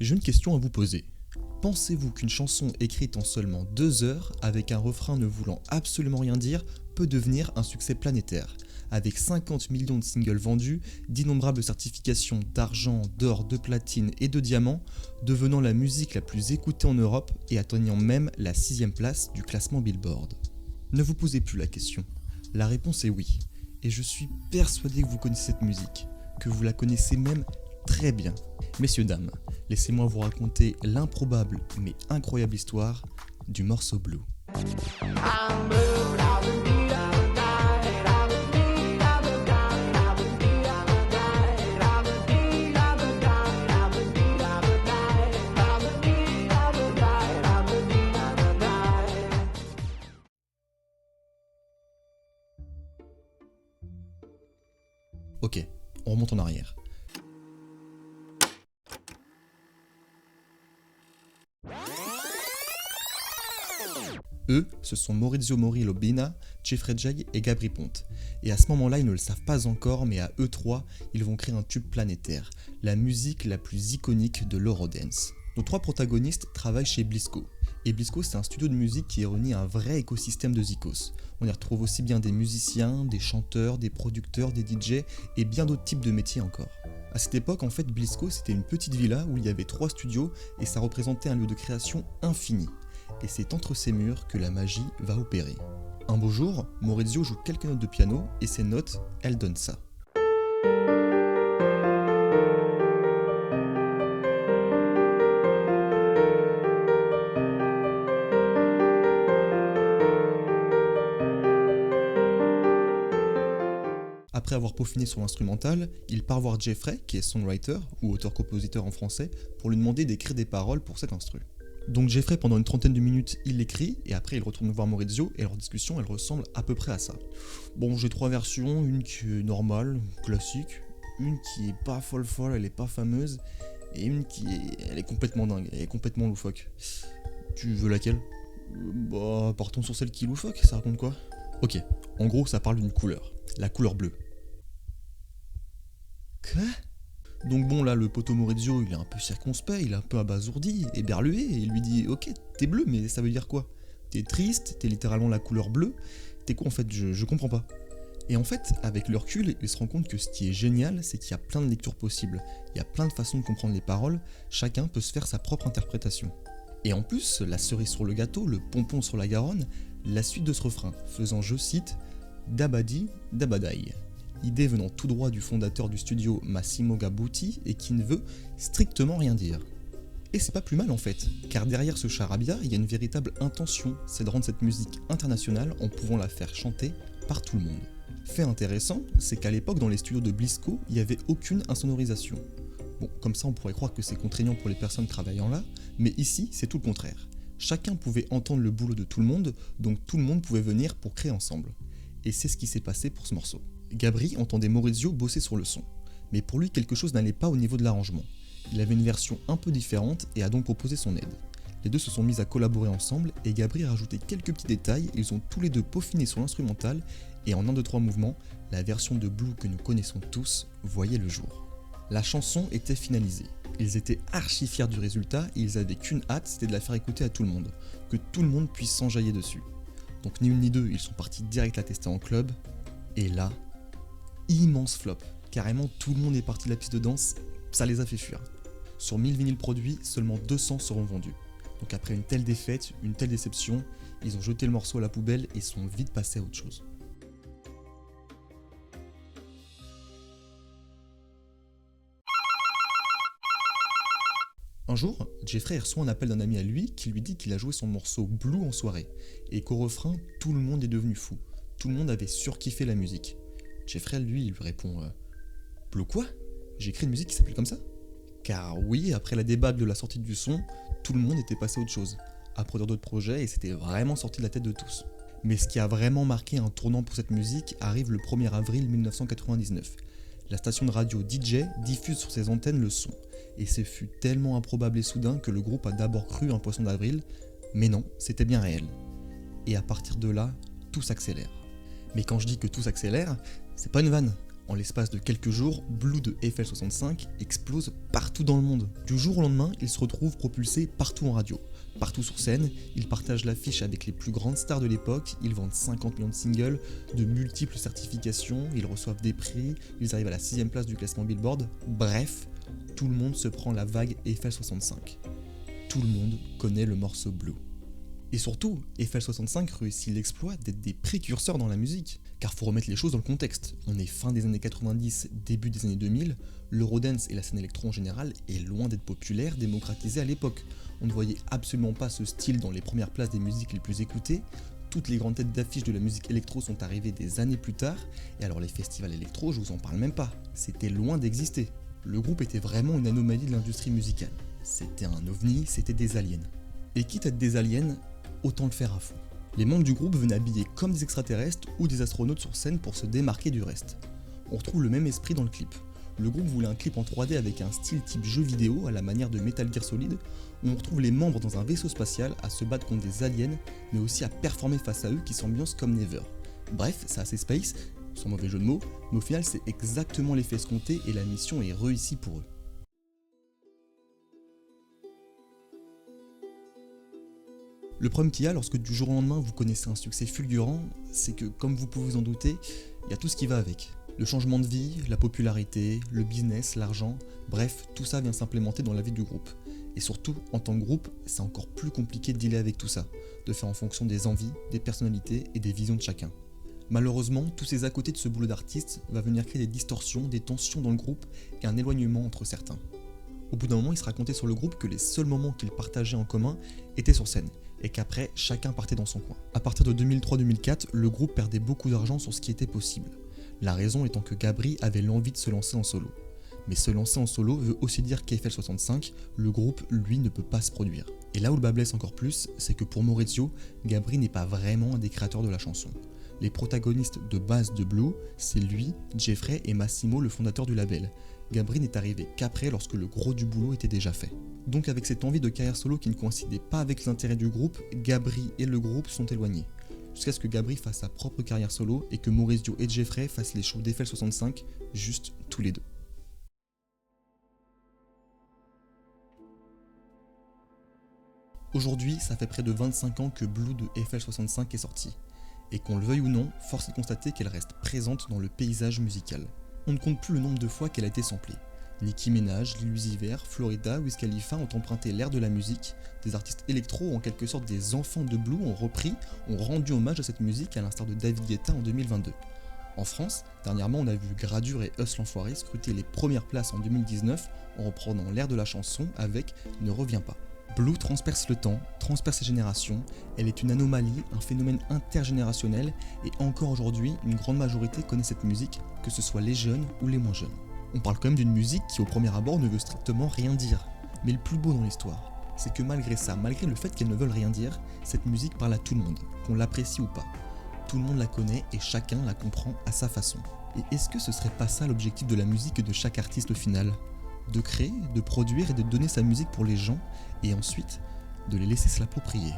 J'ai une question à vous poser. Pensez-vous qu'une chanson écrite en seulement 2 heures, avec un refrain ne voulant absolument rien dire, peut devenir un succès planétaire? Avec 50 millions de singles vendus, d'innombrables certifications d'argent, d'or, de platine et de diamant, devenant la musique la plus écoutée en Europe et atteignant même la 6ème place du classement Billboard. Ne vous posez plus la question. La réponse est oui. Et je suis persuadé que vous connaissez cette musique, que vous la connaissez même très bien. Messieurs, dames, laissez-moi vous raconter l'improbable mais incroyable histoire du morceau Blue. Ok, on remonte en arrière. Eux, ce sont Maurizio Mori Lobina, Jeffrey Jay et Gabry Ponte. Et à ce moment-là, ils ne le savent pas encore, mais à eux trois, ils vont créer un tube planétaire, la musique la plus iconique de l'Eurodance. Nos 3 protagonistes travaillent chez Blisco. Et Blisco, c'est un studio de musique qui réunit un vrai écosystème de zikos. On y retrouve aussi bien des musiciens, des chanteurs, des producteurs, des DJ et bien d'autres types de métiers encore. À cette époque, en fait, Blisco, c'était une petite villa où il y avait 3 studios et ça représentait un lieu de création infini. Et c'est entre ces murs que la magie va opérer. Un beau jour, Maurizio joue quelques notes de piano et ces notes, elles donnent ça. Après avoir peaufiné sur l'instrumental, il part voir Jeffrey, qui est songwriter ou auteur-compositeur en français, pour lui demander d'écrire des paroles pour cet instru. Donc Jeffrey, pendant une trentaine de minutes, il l'écrit, et après il retourne voir Maurizio, et leur discussion, elle ressemble à peu près à ça. Bon, j'ai 3 versions, une qui est normale, classique, une qui est pas folle, elle est pas fameuse, et une elle est complètement dingue, elle est complètement loufoque. Tu veux laquelle? Bah, partons sur celle qui est loufoque, ça raconte quoi? Ok, en gros, ça parle d'une couleur, la couleur bleue. Quoi? Donc bon, là, le poteau Maurizio, il est un peu circonspect, il est un peu abasourdi, éberlué, et il lui dit « Ok, t'es bleu, mais ça veut dire quoi? T'es triste, t'es littéralement la couleur bleue, t'es quoi en fait? Je comprends pas. » Et en fait, avec le recul, il se rend compte que ce qui est génial, c'est qu'il y a plein de lectures possibles, il y a plein de façons de comprendre les paroles, chacun peut se faire sa propre interprétation. Et en plus, la cerise sur le gâteau, le pompon sur la Garonne, la suite de ce refrain, faisant, je cite, « Dabadi, dabadaï ». Idée venant tout droit du fondateur du studio Massimo Gabuti et qui ne veut strictement rien dire. Et c'est pas plus mal en fait, car derrière ce charabia, il y a une véritable intention, c'est de rendre cette musique internationale en pouvant la faire chanter par tout le monde. Fait intéressant, c'est qu'à l'époque dans les studios de Blisco, il n'y avait aucune insonorisation. Bon, comme ça on pourrait croire que c'est contraignant pour les personnes travaillant là, mais ici c'est tout le contraire. Chacun pouvait entendre le boulot de tout le monde, donc tout le monde pouvait venir pour créer ensemble. Et c'est ce qui s'est passé pour ce morceau. Gabry entendait Maurizio bosser sur le son, mais pour lui quelque chose n'allait pas au niveau de l'arrangement. Il avait une version un peu différente et a donc proposé son aide. Les deux se sont mis à collaborer ensemble et Gabry a rajouté quelques petits détails, ils ont tous les deux peaufiné sur l'instrumental et en 1, 2, 3 mouvements, la version de Blue que nous connaissons tous voyait le jour. La chanson était finalisée. Ils étaient archi fiers du résultat et ils avaient qu'une hâte, c'était de la faire écouter à tout le monde, que tout le monde puisse s'enjailler dessus. Donc ni une ni deux, ils sont partis direct la tester en club, et là, immense flop. Carrément tout le monde est parti de la piste de danse, ça les a fait fuir. Sur 1000 vinyles produits, seulement 200 seront vendus. Donc après une telle défaite, une telle déception, ils ont jeté le morceau à la poubelle et sont vite passés à autre chose. Un jour, Jeffrey reçoit un appel d'un ami à lui qui lui dit qu'il a joué son morceau Blue en soirée et qu'au refrain, tout le monde est devenu fou. Tout le monde avait surkiffé la musique. Jeffrey, lui, il lui répond Blue quoi? J'ai écrit une musique qui s'appelle comme ça? Car oui, après la débâcle de la sortie du son, tout le monde était passé à autre chose, à produire d'autres projets et c'était vraiment sorti de la tête de tous. Mais ce qui a vraiment marqué un tournant pour cette musique arrive le 1er avril 1999. La station de radio DJ diffuse sur ses antennes le son. Et ce fut tellement improbable et soudain que le groupe a d'abord cru un poisson d'avril, mais non, c'était bien réel. Et à partir de là, tout s'accélère. Mais quand je dis que tout s'accélère, c'est pas une vanne. En l'espace de quelques jours, Blue de Eiffel 65 explose partout dans le monde. Du jour au lendemain, il se retrouve propulsé partout en radio, partout sur scène, ils partagent l'affiche avec les plus grandes stars de l'époque, ils vendent 50 millions de singles, de multiples certifications, ils reçoivent des prix, ils arrivent à la 6ème place du classement Billboard, bref, tout le monde se prend la vague Eiffel 65. Tout le monde connaît le morceau Blue. Et surtout, Eiffel 65 réussit l'exploit d'être des précurseurs dans la musique. Car faut remettre les choses dans le contexte. On est fin des années 90, début des années 2000, l'eurodance et la scène électro en général est loin d'être populaire, démocratisée à l'époque. On ne voyait absolument pas ce style dans les premières places des musiques les plus écoutées. Toutes les grandes têtes d'affiche de la musique électro sont arrivées des années plus tard, et alors les festivals électro, je vous en parle même pas. C'était loin d'exister. Le groupe était vraiment une anomalie de l'industrie musicale. C'était un ovni, c'était des aliens. Et quitte à être des aliens, autant le faire à fond. Les membres du groupe venaient habillés comme des extraterrestres ou des astronautes sur scène pour se démarquer du reste. On retrouve le même esprit dans le clip. Le groupe voulait un clip en 3D avec un style type jeu vidéo à la manière de Metal Gear Solid, où on retrouve les membres dans un vaisseau spatial à se battre contre des aliens, mais aussi à performer face à eux qui s'ambiancent comme never. Bref, c'est assez space, sans mauvais jeu de mots, mais au final c'est exactement l'effet escompté et la mission est réussie pour eux. Le problème qu'il y a lorsque du jour au lendemain vous connaissez un succès fulgurant, c'est que, comme vous pouvez vous en douter, il y a tout ce qui va avec. Le changement de vie, la popularité, le business, l'argent, bref, tout ça vient s'implémenter dans la vie du groupe. Et surtout, en tant que groupe, c'est encore plus compliqué de dealer avec tout ça, de faire en fonction des envies, des personnalités et des visions de chacun. Malheureusement, tous ces à côté de ce boulot d'artiste va venir créer des distorsions, des tensions dans le groupe et un éloignement entre certains. Au bout d'un moment, il se racontait sur le groupe que les seuls moments qu'ils partageaient en commun étaient sur scène, et qu'après, chacun partait dans son coin. À partir de 2003-2004, le groupe perdait beaucoup d'argent sur ce qui était possible. La raison étant que Gabri avait l'envie de se lancer en solo. Mais se lancer en solo veut aussi dire qu'Eiffel 65, le groupe, lui, ne peut pas se produire. Et là où le bas blesse encore plus, c'est que pour Maurizio, Gabri n'est pas vraiment un des créateurs de la chanson. Les protagonistes de base de Blue, c'est lui, Jeffrey et Massimo, le fondateur du label. Gabri n'est arrivé qu'après lorsque le gros du boulot était déjà fait. Donc avec cette envie de carrière solo qui ne coïncidait pas avec les intérêts du groupe, Gabri et le groupe sont éloignés. Jusqu'à ce que Gabri fasse sa propre carrière solo et que Maurizio et Jeffrey fassent les shows d'Eiffel 65, juste tous les deux. Aujourd'hui, ça fait près de 25 ans que Blue de Eiffel 65 est sorti. Et qu'on le veuille ou non, force est de constater qu'elle reste présente dans le paysage musical. On ne compte plus le nombre de fois qu'elle a été samplée. Nicki Minaj, Lil Uzi Vert, Florida, Wiz Khalifa ont emprunté l'air de la musique. Des artistes électro, en quelque sorte des enfants de Blue, ont repris, ont rendu hommage à cette musique à l'instar de David Guetta en 2022. En France, dernièrement on a vu Gradure et Us l'Enfoiré scruter les premières places en 2019 en reprenant l'air de la chanson avec Ne reviens pas. Blue transperce le temps, transperce les générations, elle est une anomalie, un phénomène intergénérationnel et encore aujourd'hui, une grande majorité connaît cette musique, que ce soit les jeunes ou les moins jeunes. On parle quand même d'une musique qui au premier abord ne veut strictement rien dire. Mais le plus beau dans l'histoire, c'est que malgré ça, malgré le fait qu'elle ne veuille rien dire, cette musique parle à tout le monde, qu'on l'apprécie ou pas. Tout le monde la connaît et chacun la comprend à sa façon. Et est-ce que ce serait pas ça l'objectif de la musique et de chaque artiste au final ? De créer, de produire et de donner sa musique pour les gens, et ensuite de les laisser se l'approprier.